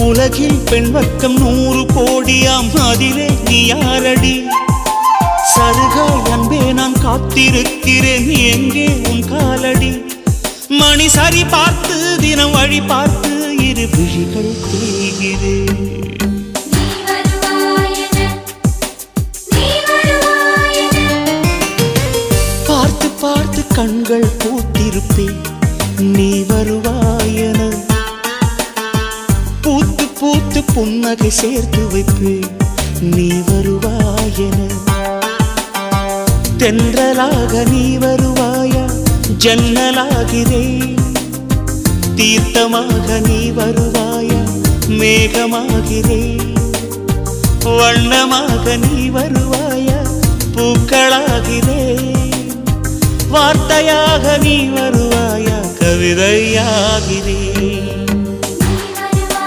உலகில் பெண் வர்க்கம் 100 கோடியாம், அதிலே நீ யாரடி? சருகாய் அன்பே நான் காத்திருக்கிறேன், எங்கே உன் காலடி? மணி சரி பார்த்து தினம் வழி பார்த்து இரு விழிகள் தேய்கிறேன். பார்த்து பார்த்து கண்கள் பூத்திருப்பேன், நீ வருவாயன. பூத்து பூத்து புன்னகை சேர்த்து வைப்பேன், நீ வருவாயன. தென்றலாக நீ வருவாயா? ஜன்னலாகிறேன். தீர்த்தமாக நீ வருவாயா? மேகமாகிறேன். வண்ணமாக நீ வருவாயா? பூக்களாகிறேன். வார்த்தையாக நீ வருவாயா? கவிதையாகிறேன்.